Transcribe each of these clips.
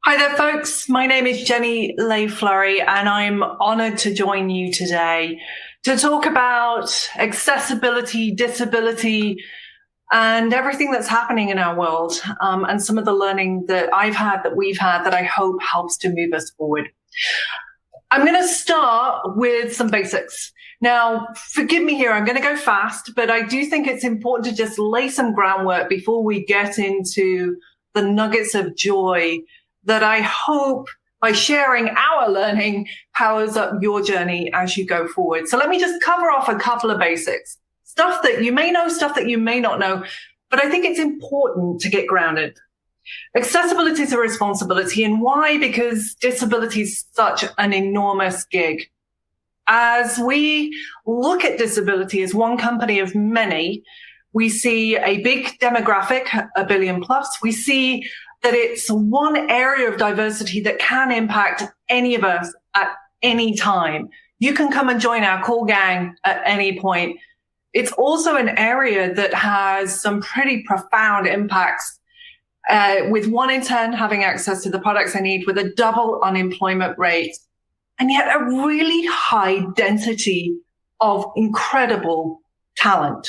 Hi there, folks. My name is Jenny Lay-Flurry, and I'm honored to join you today to talk about accessibility, disability, and everything that's happening in our world, and some of the learning that I've had, that we've had, that I hope helps to move us forward. I'm going to start with some basics. Now, forgive me here, I'm going to go fast, but I do think it's important to just lay some groundwork before we get into the nuggets of joy that I hope, by sharing our learning, powers up your journey as you go forward. So let me just cover off a couple of basics. Stuff that you may know, stuff that you may not know, but I think it's important to get grounded. Accessibility is a responsibility. And why? Because disability is such an enormous gig. As we look at disability as one company of many, we see a big demographic, 1 billion plus. We see that it's one area of diversity that can impact any of us at any time. You can come and join our call gang at any point. It's also an area that has some pretty profound impacts, with 1 in 10 having access to the products they need, with a double unemployment rate, and yet a really high density of incredible talent.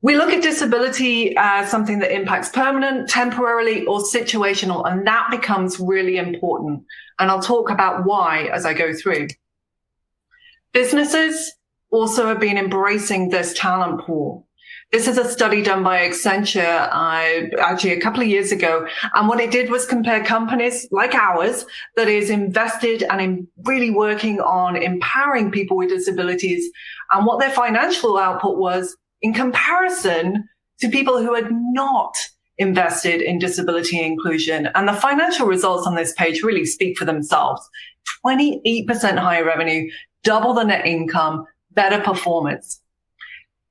We look at disability as something that impacts permanent, temporarily, or situational, and that becomes really important. And I'll talk about why as I go through. Businesses also have been embracing this talent pool. This is a study done by Accenture actually a couple of years ago. And what it did was compare companies like ours that is invested and in really working on empowering people with disabilities, and what their financial output was in comparison to people who had not invested in disability inclusion. And the financial results on this page really speak for themselves. 28% higher revenue, double the net income, better performance.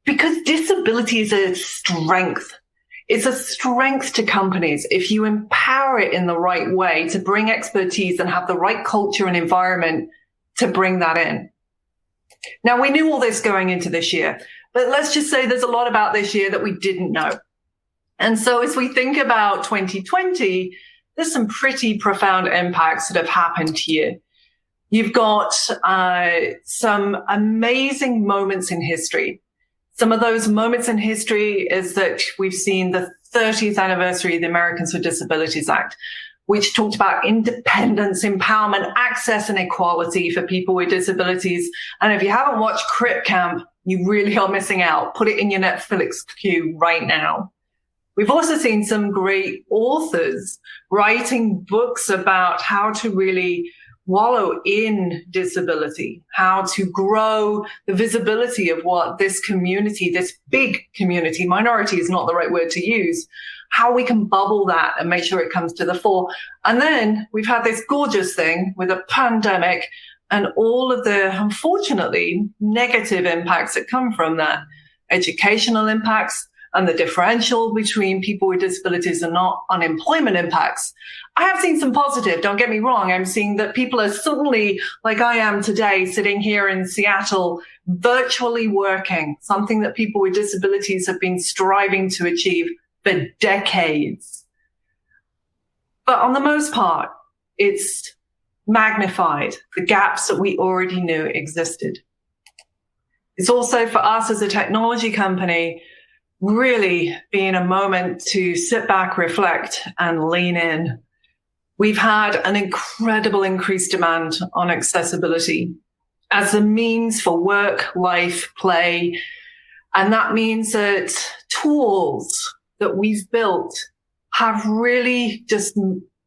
Because disability is a strength. It's a strength to companies if you empower it in the right way to bring expertise and have the right culture and environment to bring that in. Now, we knew all this going into this year, but let's just say there's a lot about this year that we didn't know. And so as we think about 2020, there's some pretty profound impacts that have happened here. You've got some amazing moments in history. Some of those moments in history is that we've seen the 30th anniversary of the Americans with Disabilities Act, which talked about independence, empowerment, access, and equality for people with disabilities. And if you haven't watched Crip Camp, you really are missing out. Put it in your Netflix queue right now. We've also seen some great authors writing books about how to really wallow in disability, how to grow the visibility of what this community, this big community, minority is not the right word to use, how we can bubble that and make sure it comes to the fore. And then we've had this gorgeous thing with a pandemic and all of the, unfortunately, negative impacts that come from that, educational impacts, and the differential between people with disabilities and not, unemployment impacts. I have seen some positive, don't get me wrong. I'm seeing that people are suddenly, like I am today, sitting here in Seattle, virtually working, something that people with disabilities have been striving to achieve for decades. But on the most part, it's magnified the gaps that we already knew existed. It's also, for us as a technology company, really being a moment to sit back, reflect, and lean in. We've had an incredible increased demand on accessibility as a means for work, life, play. And that means that tools that we've built have really just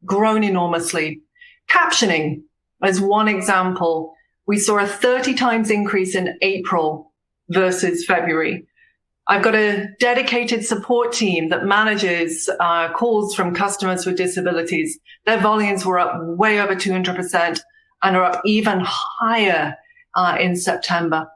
grown enormously. Captioning, as one example, we saw a 30 times increase in April versus February. I've got a dedicated support team that manages calls from customers with disabilities. Their volumes were up way over 200% and are up even higher in September.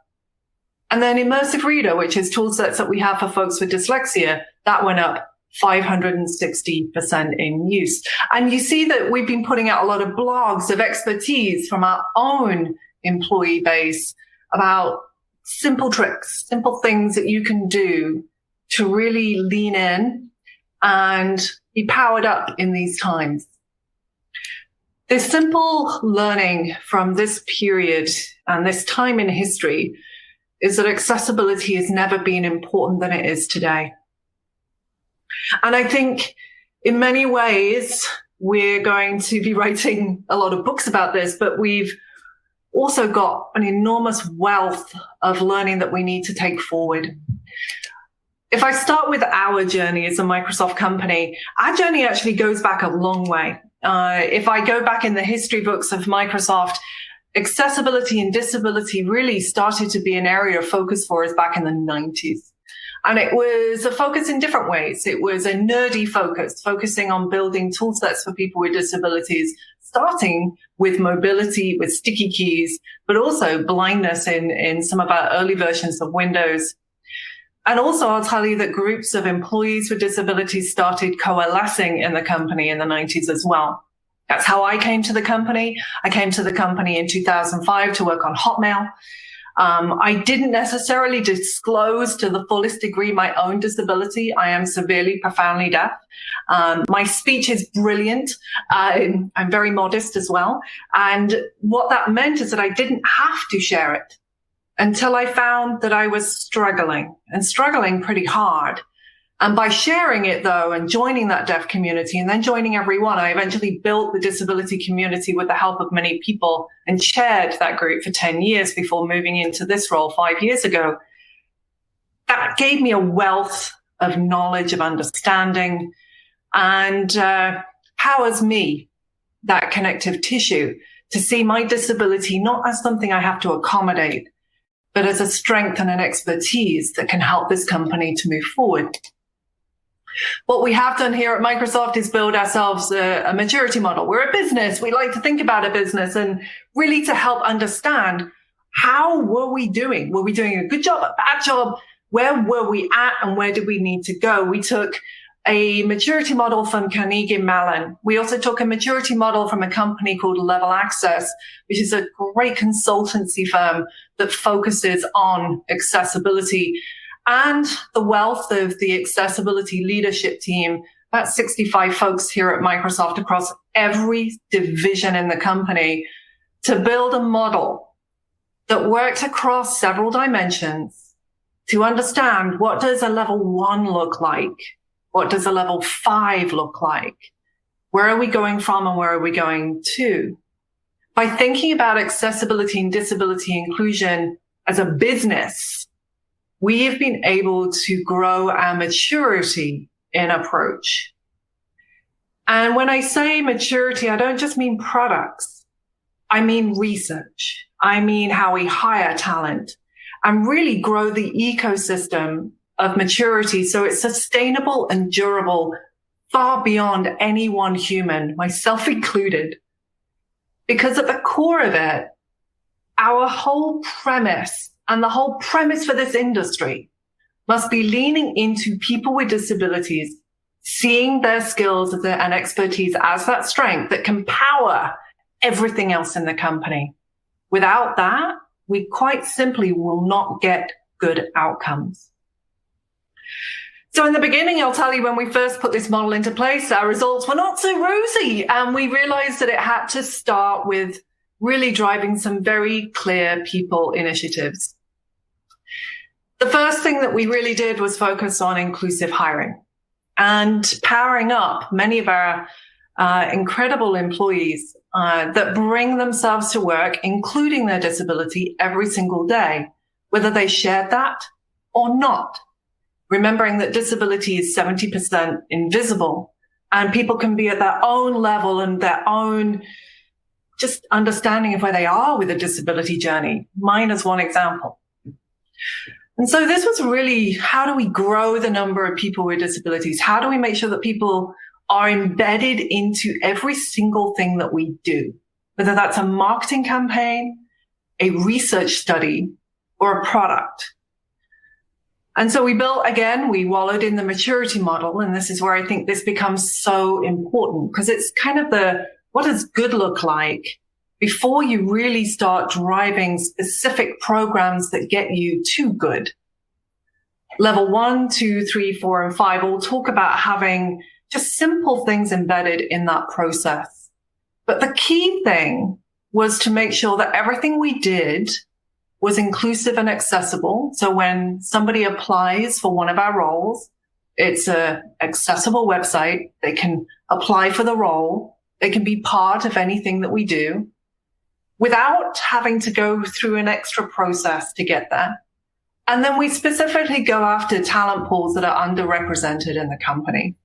And then Immersive Reader, which is tool sets that we have for folks with dyslexia, that went up 560% in use. And you see that we've been putting out a lot of blogs of expertise from our own employee base about simple tricks, simple things that you can do to really lean in and be powered up in these times. The simple learning from this period and this time in history is that accessibility has never been important than it is today. And I think in many ways, we're going to be writing a lot of books about this, but we've also got an enormous wealth of learning that we need to take forward. If I start with our journey as a Microsoft company, our journey actually goes back a long way. If I go back in the history books of Microsoft, accessibility and disability really started to be an area of focus for us back in the 90s. And it was a focus in different ways. It was a nerdy focus, focusing on building tool sets for people with disabilities, starting with mobility, with sticky keys, but also blindness in some of our early versions of Windows. And also, I'll tell you that groups of employees with disabilities started coalescing in the company in the 90s as well. That's how I came to the company. I came to the company in 2005 to work on Hotmail. I didn't necessarily disclose to the fullest degree my own disability. I am severely, profoundly deaf. My speech is brilliant. I'm very modest as well. And what that meant is that I didn't have to share it until I found that I was struggling pretty hard. And by sharing it, though, and joining that deaf community and then joining everyone, I eventually built the disability community with the help of many people and chaired that group for 10 years before moving into this role 5 years ago. That gave me a wealth of knowledge, of understanding, and powers me, that connective tissue, to see my disability not as something I have to accommodate, but as a strength and an expertise that can help this company to move forward. What we have done here at Microsoft is build ourselves a maturity model. We're a business. We like to think about a business and really to help understand how were we doing? Were we doing a good job, a bad job? Where were we at and where did we need to go? We took a maturity model from Carnegie Mellon. We also took a maturity model from a company called Level Access, which is a great consultancy firm that focuses on accessibility, and the wealth of the accessibility leadership team, about 65 folks here at Microsoft across every division in the company, to build a model that worked across several dimensions to understand, what does a level 1 look like? What does a level 5 look like? Where are we going from and where are we going to? By thinking about accessibility and disability inclusion as a business, we have been able to grow our maturity in approach. And when I say maturity, I don't just mean products. I mean research. I mean how we hire talent and really grow the ecosystem of maturity so it's sustainable and durable far beyond any one human, myself included. Because at the core of it, our whole premise and the whole premise for this industry must be leaning into people with disabilities, seeing their skills and expertise as that strength that can power everything else in the company. Without that, we quite simply will not get good outcomes. So in the beginning, I'll tell you, when we first put this model into place, our results were not so rosy. And we realized that it had to start with really driving some very clear people initiatives. The first thing that we really did was focus on inclusive hiring and powering up many of our incredible employees that bring themselves to work, including their disability, every single day, whether they shared that or not. Remembering that disability is 70% invisible, and people can be at their own level and their own just understanding of where they are with a disability journey. Mine is one example. And so this was really, how do we grow the number of people with disabilities? How do we make sure that people are embedded into every single thing that we do, whether that's a marketing campaign, a research study, or a product? And so we wallowed in the maturity model. And this is where I think this becomes so important, because it's kind of what does good look like before you really start driving specific programs that get you to good. Level 1, 2, 3, 4, and 5 all talk about having just simple things embedded in that process. But the key thing was to make sure that everything we did was inclusive and accessible. So when somebody applies for one of our roles, it's a accessible website. They can apply for the role. They can be part of anything that we do without having to go through an extra process to get there. And then we specifically go after talent pools that are underrepresented in the company.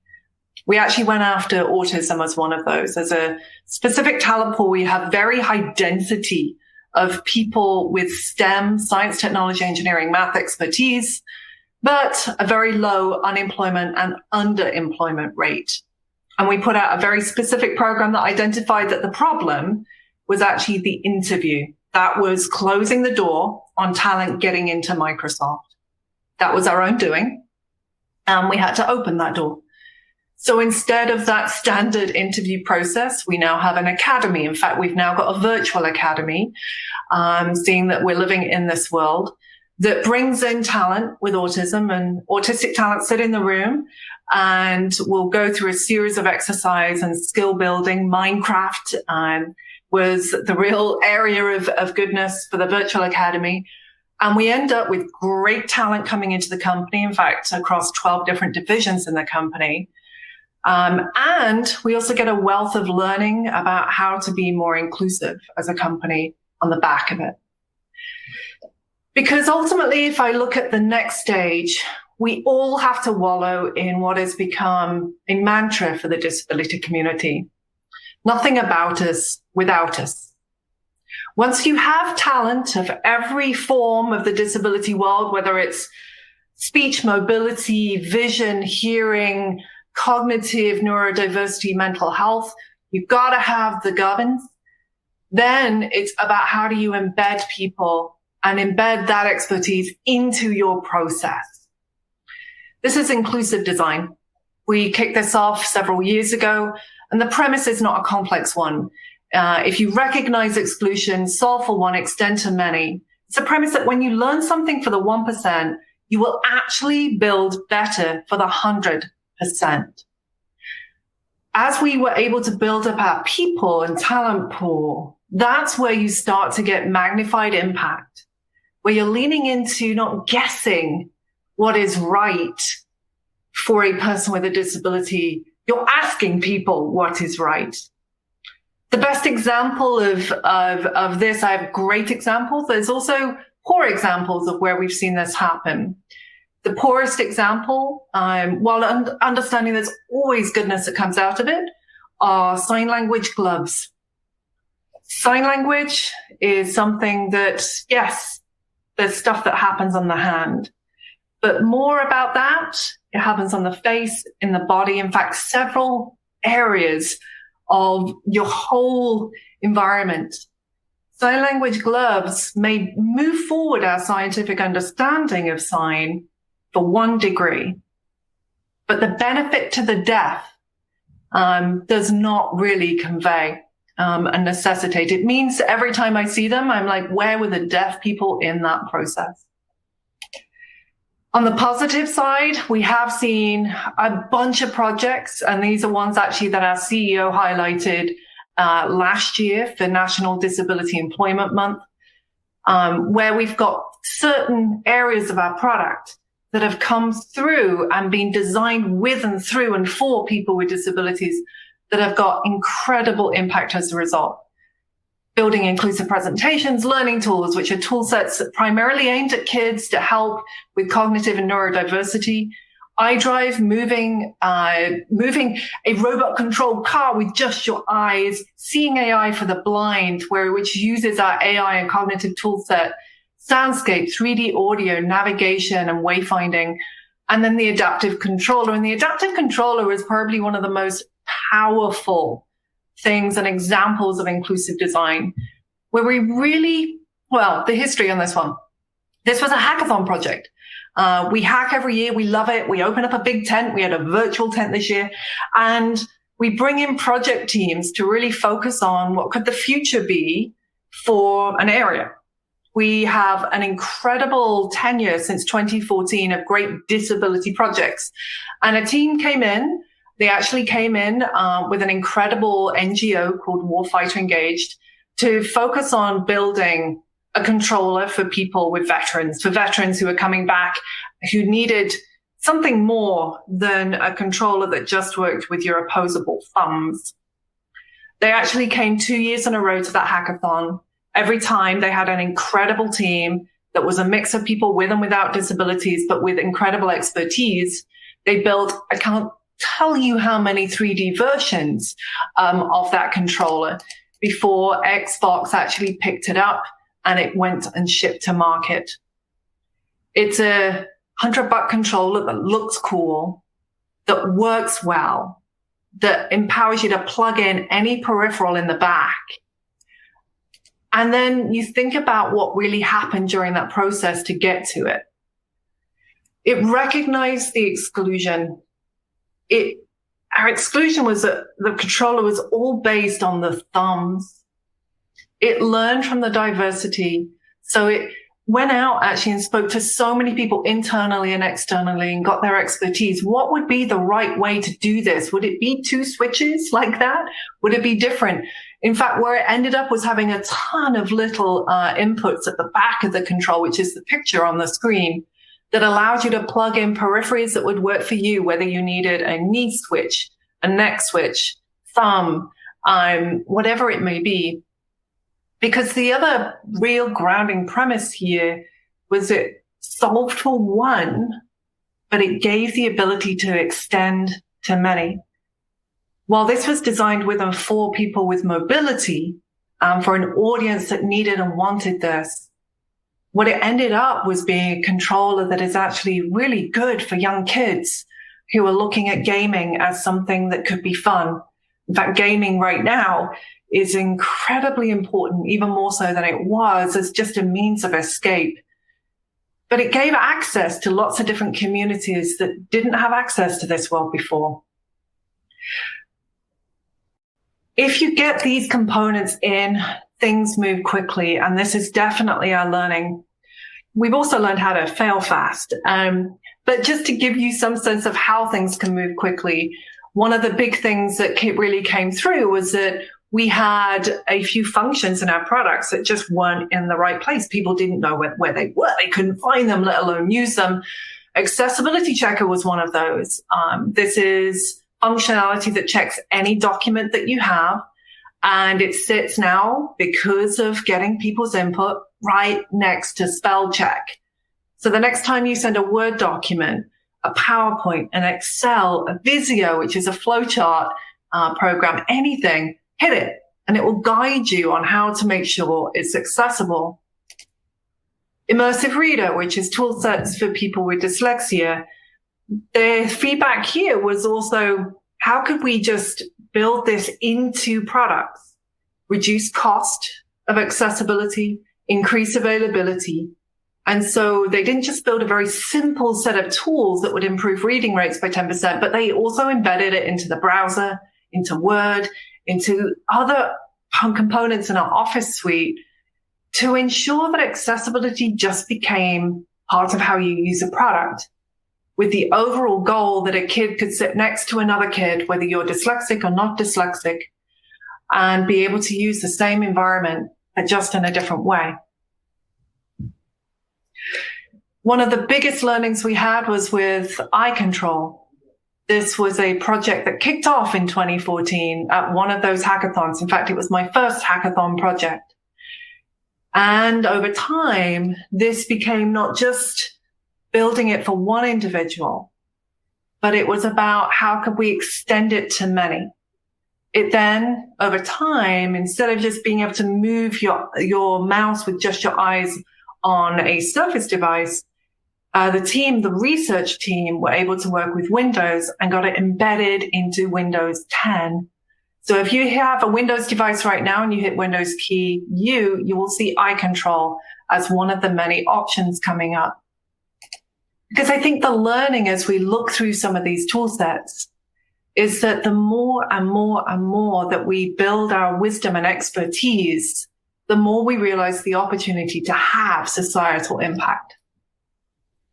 We actually went after autism as one of those. As a specific talent pool, we have very high density of people with STEM, science, technology, engineering, math expertise, but a very low unemployment and underemployment rate. And we put out a very specific program that identified that the problem was actually the interview. That was closing the door on talent getting into Microsoft. That was our own doing. And we had to open that door. So instead of that standard interview process, we now have an academy. In fact, we've now got a virtual academy, seeing that we're living in this world that brings in talent with autism, and autistic talent sit in the room and we'll go through a series of exercise and skill building. Minecraft was the real area of goodness for the virtual academy. And we end up with great talent coming into the company. In fact, across 12 different divisions in the company. And we also get a wealth of learning about how to be more inclusive as a company on the back of it. Because ultimately, if I look at the next stage, we all have to wallow in what has become a mantra for the disability community. Nothing about us without us. Once you have talent of every form of the disability world, whether it's speech, mobility, vision, hearing, cognitive, neurodiversity, mental health, you've got to have the governance. Then it's about how do you embed people and embed that expertise into your process. This is inclusive design. We kicked this off several years ago, and the premise is not a complex one. If you recognize exclusion, solve for one, extend to many. It's a premise that when you learn something for the 1%, you will actually build better for the 100%. As we were able to build up our people and talent pool, that's where you start to get magnified impact, where you're leaning into not guessing what is right for a person with a disability. You're asking people what is right. The best example of this, I have great examples. There's also poor examples of where we've seen this happen. The poorest example, while understanding there's always goodness that comes out of it, are sign language gloves. Sign language is something that, yes, there's stuff that happens on the hand, but more about that, it happens on the face, in the body, in fact, several areas of your whole environment. Sign language gloves may move forward our scientific understanding of sign for 1 degree, but the benefit to the deaf does not really convey and necessitate. It means every time I see them, I'm like, where were the deaf people in that process? On the positive side, we have seen a bunch of projects, and these are ones actually that our CEO highlighted last year for National Disability Employment Month, where we've got certain areas of our product that have come through and been designed with and through and for people with disabilities that have got incredible impact as a result. Building inclusive presentations, learning tools, which are tool sets primarily aimed at kids to help with cognitive and neurodiversity. iDrive, moving a robot-controlled car with just your eyes. Seeing AI for the blind, which uses our AI and cognitive tool set. Soundscape, 3D audio, navigation, and wayfinding. And then the adaptive controller. And the adaptive controller is probably one of the most powerful things and examples of inclusive design, where we really, well, the history on this one. This was a hackathon project. We hack every year. We love it. We open up a big tent. We had a virtual tent this year. And we bring in project teams to really focus on what could the future be for an area. We have an incredible tenure since 2014 of great disability projects. And a team came in. They actually came in with an incredible NGO called Warfighter Engaged to focus on building a controller for people with veterans, for veterans who are coming back, who needed something more than a controller that just worked with your opposable thumbs. They actually came 2 years in a row to that hackathon. Every time they had an incredible team that was a mix of people with and without disabilities, but with incredible expertise. They built, I can't tell you how many 3D versions of that controller before Xbox actually picked it up and it went and shipped to market. It's a $100 controller that looks cool, that works well, that empowers you to plug in any peripheral in the back. And then you think about what really happened during that process to get to it. It recognized the exclusion. Our exclusion was that the controller was all based on the thumbs. It learned from the diversity. So it went out actually and spoke to so many people internally and externally and got their expertise. What would be the right way to do this? Would it be 2 switches like that? Would it be different? In fact, where it ended up was having a ton of little inputs at the back of the control, which is the picture on the screen, that allowed you to plug in peripheries that would work for you, whether you needed a knee switch, a neck switch, thumb, whatever it may be. Because the other real grounding premise here was it solved for one, but it gave the ability to extend to many. While this was designed with and for people with mobility, for an audience that needed and wanted this, what it ended up was being a controller that is actually really good for young kids who are looking at gaming as something that could be fun. In fact, gaming right now is incredibly important, even more so than it was, as just a means of escape. But it gave access to lots of different communities that didn't have access to this world before. If you get these components in, things move quickly, and this is definitely our learning. We've also learned how to fail fast. But just to give you some sense of how things can move quickly, one of the big things that really came through was that we had a few functions in our products that just weren't in the right place. People didn't know where they were. They couldn't find them, let alone use them. Accessibility Checker was one of those. This is functionality that checks any document that you have. And it sits now, because of getting people's input, right next to spell check. So the next time you send a Word document, a PowerPoint, an Excel, a Visio, which is a flowchart program, anything, hit it, and it will guide you on how to make sure it's accessible. Immersive Reader, which is tool sets for people with dyslexia. The feedback here was also, how could we just build this into products, reduce cost of accessibility, increase availability? And so they didn't just build a very simple set of tools that would improve reading rates by 10%, but they also embedded it into the browser, into Word, into other components in our Office suite to ensure that accessibility just became part of how you use a product, with the overall goal that a kid could sit next to another kid, whether you're dyslexic or not dyslexic, and be able to use the same environment, but just in a different way. One of the biggest learnings we had was with eye control. This was a project that kicked off in 2014 at one of those hackathons. In fact, it was my first hackathon project. And over time, this became not just building it for one individual, but it was about how could we extend it to many. It then, over time, instead of just being able to move your mouse with just your eyes on a Surface device, the research team were able to work with Windows and got it embedded into Windows 10. So if you have a Windows device right now and you hit Windows key U, you will see eye control as one of the many options coming up. Because I think the learning as we look through some of these tool sets is that the more and more and more that we build our wisdom and expertise, the more we realize the opportunity to have societal impact.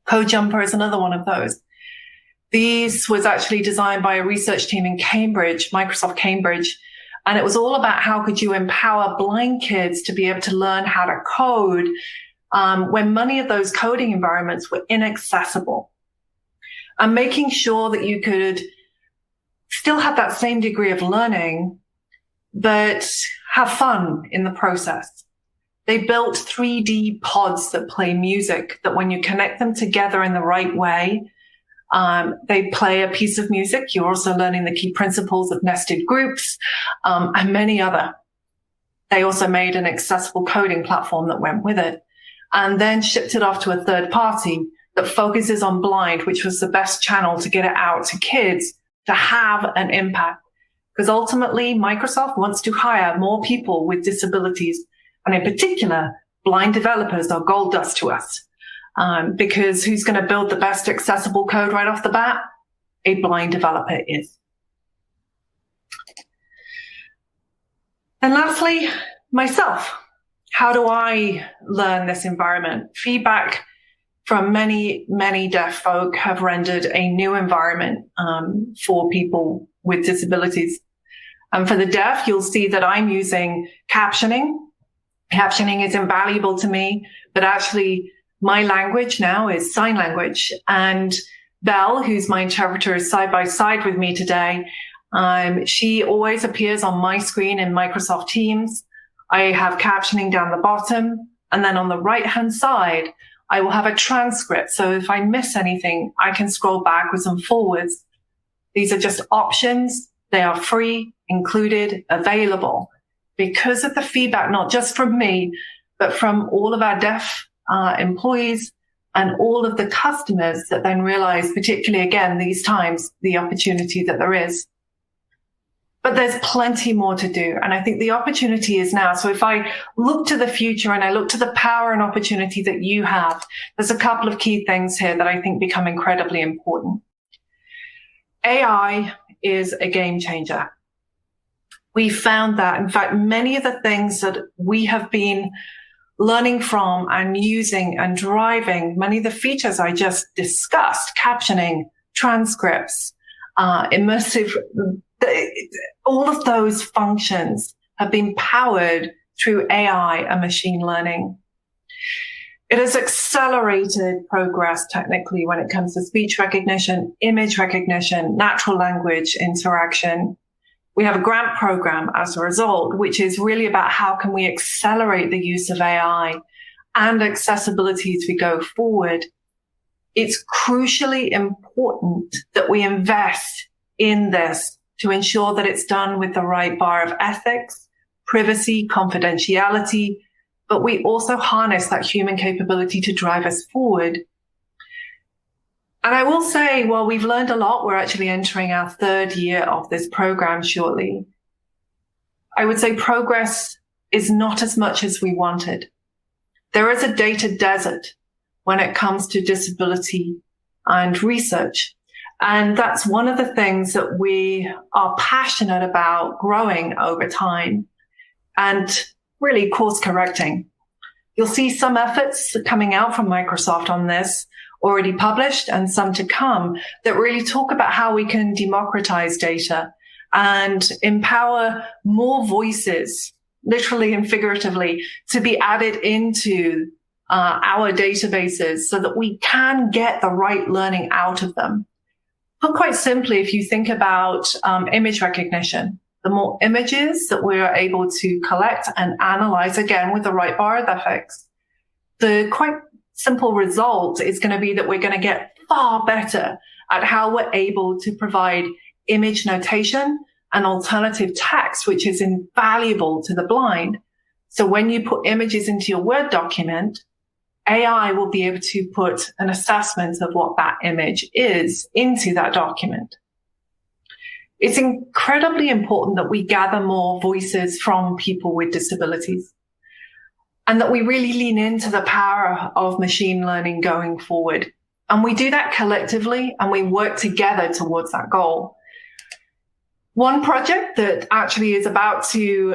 Code Jumper is another one of those. This was actually designed by a research team in Cambridge, Microsoft Cambridge. And it was all about how could you empower blind kids to be able to learn how to code when many of those coding environments were inaccessible. And making sure that you could still have that same degree of learning, but have fun in the process. They built 3D pods that play music, that when you connect them together in the right way, they play a piece of music. You're also learning the key principles of nested groups, and many other. They also made an accessible coding platform that went with it, and then shipped it off to a third party that focuses on blind, which was the best channel to get it out to kids to have an impact. Because ultimately, Microsoft wants to hire more people with disabilities, and in particular, blind developers are gold dust to us. Because who's going to build the best accessible code right off the bat? A blind developer is. And lastly, myself. How do I learn this environment? Feedback from many, many deaf folk have rendered a new environment for people with disabilities. And for the deaf, you'll see that I'm using captioning. Captioning is invaluable to me, but actually my language now is sign language. And Belle, who's my interpreter, is side by side with me today. She always appears on my screen in Microsoft Teams. I have captioning down the bottom. And then on the right-hand side, I will have a transcript. So if I miss anything, I can scroll backwards and forwards. These are just options. They are free, included, available. Because of the feedback, not just from me, but from all of our deaf employees and all of the customers that then realize, particularly again, these times, the opportunity that there is. But there's plenty more to do. And I think the opportunity is now. So if I look to the future and I look to the power and opportunity that you have, there's a couple of key things here that I think become incredibly important. AI is a game changer. We found that, in fact, many of the things that we have been learning from and using and driving, many of the features I just discussed, captioning, transcripts, immersive, all of those functions have been powered through AI and machine learning. It has accelerated progress technically when it comes to speech recognition, image recognition, natural language interaction. We have a grant program as a result, which is really about how can we accelerate the use of AI and accessibility as we go forward. It's crucially important that we invest in this to ensure that it's done with the right bar of ethics, privacy, confidentiality, but we also harness that human capability to drive us forward. And I will say, while we've learned a lot, we're actually entering our third year of this program shortly. I would say progress is not as much as we wanted. There is a data desert when it comes to disability and research. And that's one of the things that we are passionate about growing over time and really course correcting. You'll see some efforts coming out from Microsoft on this already published and some to come that really talk about how we can democratize data and empower more voices, literally and figuratively, to be added into our databases so that we can get the right learning out of them. But quite simply, if you think about image recognition, the more images that we are able to collect and analyze, again, with the right bar of ethics, the quite simple result is going to be that we're going to get far better at how we're able to provide image notation and alternative text, which is invaluable to the blind. So when you put images into your Word document, AI will be able to put an assessment of what that image is into that document. It's incredibly important that we gather more voices from people with disabilities and that we really lean into the power of machine learning going forward. And we do that collectively and we work together towards that goal. One project that actually is about to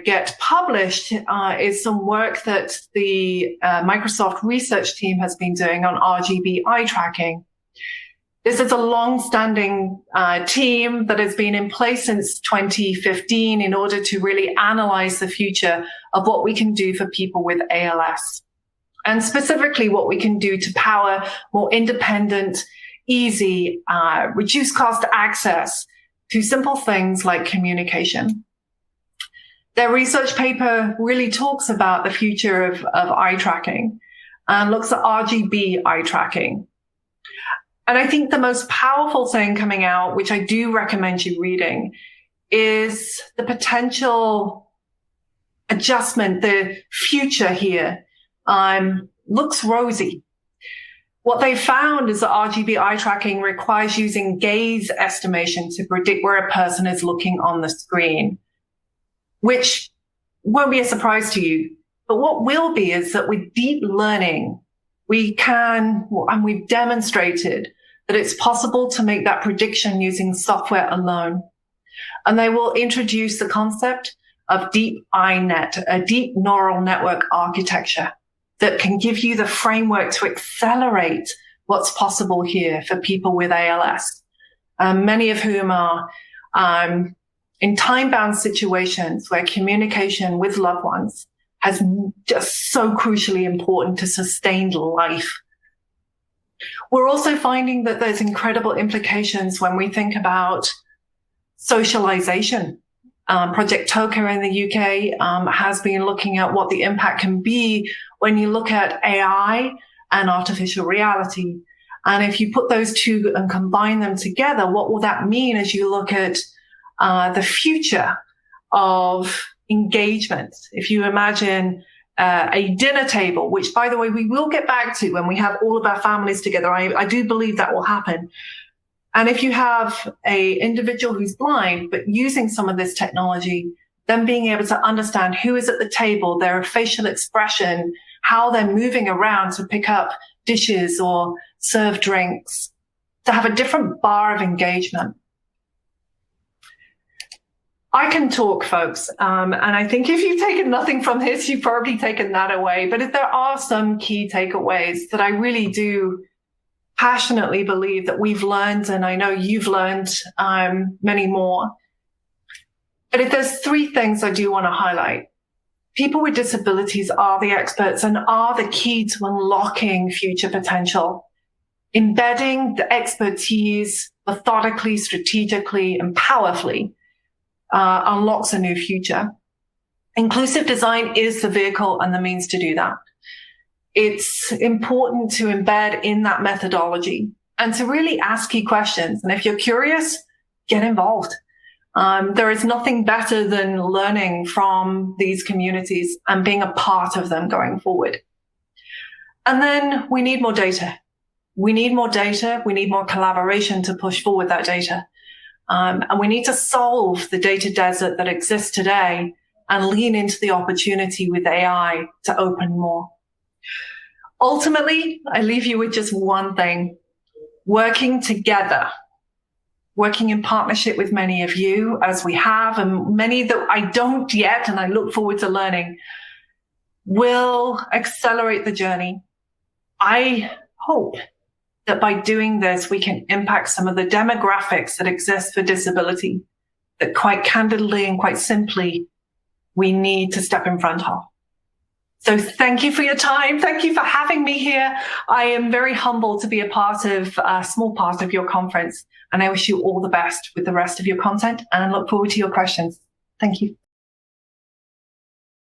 get published is some work that the Microsoft research team has been doing on RGB eye tracking. This is a long-standing team that has been in place since 2015 in order to really analyze the future of what we can do for people with ALS, and specifically what we can do to power more independent, easy, reduced cost access to simple things like communication. Their research paper really talks about the future of eye tracking and looks at RGB eye tracking. And I think the most powerful thing coming out, which I do recommend you reading, is the potential adjustment. The future here looks rosy. What they found is that RGB eye tracking requires using gaze estimation to predict where a person is looking on the screen, which won't be a surprise to you. But what will be is that with deep learning, we can, and we've demonstrated that it's possible to make that prediction using software alone. And they will introduce the concept of deep INET, a deep neural network architecture that can give you the framework to accelerate what's possible here for people with ALS, many of whom are in time-bound situations where communication with loved ones has just so crucially important to sustained life. We're also finding that there's incredible implications when we think about socialization. Project TOCA in the UK has been looking at what the impact can be when you look at AI and artificial reality. And if you put those two and combine them together, what will that mean as you look at the future of engagement? If you imagine a dinner table, which, by the way, we will get back to when we have all of our families together. I do believe that will happen. And if you have a individual who's blind, but using some of this technology, then being able to understand who is at the table, their facial expression, how they're moving around to pick up dishes or serve drinks, to have a different bar of engagement. I can talk, folks, and I think if you've taken nothing from this, you've probably taken that away. But if there are some key takeaways that I really do passionately believe that we've learned, and I know you've learned many more. But if there's three things I do want to highlight, people with disabilities are the experts and are the key to unlocking future potential. Embedding the expertise methodically, strategically, and powerfully unlocks a new future. Inclusive design is the vehicle and the means to do that. It's important to embed in that methodology and to really ask key questions. And if you're curious, get involved. There is nothing better than learning from these communities and being a part of them going forward. And then we need more data. We need more data. We need more collaboration to push forward that data. And we need to solve the data desert that exists today and lean into the opportunity with AI to open more. Ultimately, I leave you with just one thing: working together, working in partnership with many of you, as we have, and many that I don't yet, and I look forward to learning, will accelerate the journey. I hope that by doing this, we can impact some of the demographics that exist for disability that quite candidly and quite simply, we need to step in front of. So thank you for your time. Thank you for having me here. I am very humbled to be a small part of your conference, and I wish you all the best with the rest of your content and look forward to your questions. Thank you.